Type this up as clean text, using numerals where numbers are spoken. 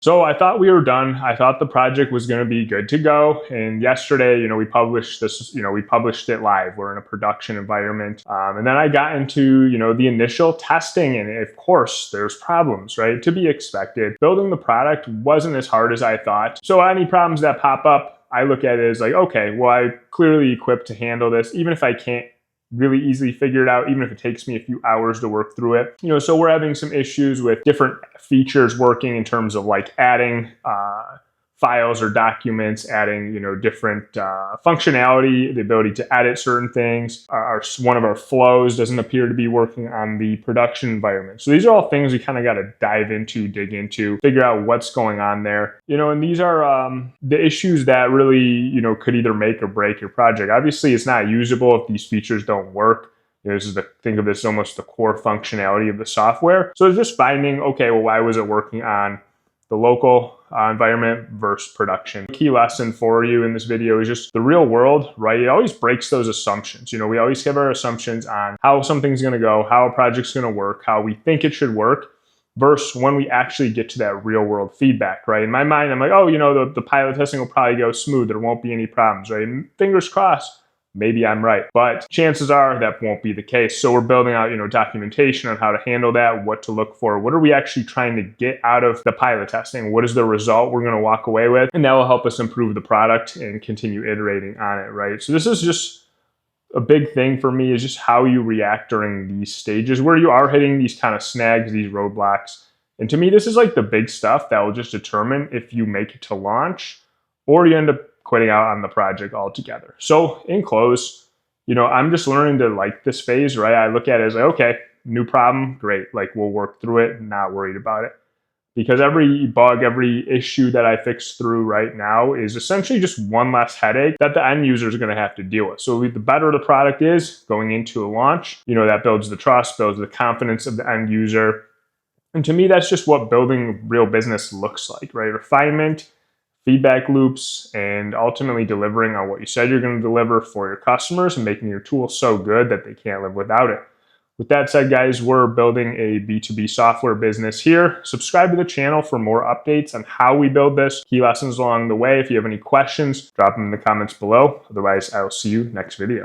So I thought we were done. I thought the project was going to be good to go. And yesterday, we published this, we published it live. We're in a production environment. And then I got into, the initial testing. And of course, there's problems, right? To be expected. Building the product wasn't as hard as I thought. So any problems that pop up, I look at it as like, okay, well, I'm clearly equipped to handle this, even if I can't really easily figure it out, even if it takes me a few hours to work through it. So we're having some issues with different features working in terms of like adding files or documents, adding, different functionality, the ability to edit certain things. One of our flows doesn't appear to be working on the production environment. So these are all things we kind of got to dive into, dig into, figure out what's going on there. And these are the issues that really, could either make or break your project. Obviously, it's not usable if these features don't work. Think of this almost the core functionality of the software. So it's just finding, okay, well, why was it working on the local environment versus production? Key lesson for you in this video is just the real world, right? It always breaks those assumptions. We always have our assumptions on how something's going to go, how a project's going to work, how we think it should work, versus when we actually get to that real world feedback, right? In my mind, I'm like, oh, the pilot testing will probably go smooth. There won't be any problems, right? And fingers crossed. Maybe I'm right, but chances are that won't be the case. So we're building out, documentation on how to handle that, what to look for, what are we actually trying to get out of the pilot testing? What is the result we're going to walk away with? And that will help us improve the product and continue iterating on it, right? So this is just a big thing for me, is just how you react during these stages where you are hitting these kind of snags, these roadblocks. And to me, this is like the big stuff that will just determine if you make it to launch or you end up quitting out on the project altogether. So in close, I'm just learning to like this phase, right? I look at it as like, okay, new problem, great. Like we'll work through it, not worried about it. Because every bug, every issue that I fix through right now is essentially just one less headache that the end user is going to have to deal with. So the better the product is going into a launch, that builds the trust, builds the confidence of the end user. And to me, that's just what building real business looks like, right? Refinement, feedback loops, and ultimately delivering on what you said you're going to deliver for your customers and making your tool so good that they can't live without it. With that said, guys, we're building a B2B software business here. Subscribe to the channel for more updates on how we build this, key lessons along the way. If you have any questions, drop them in the comments below. Otherwise, I'll see you next video.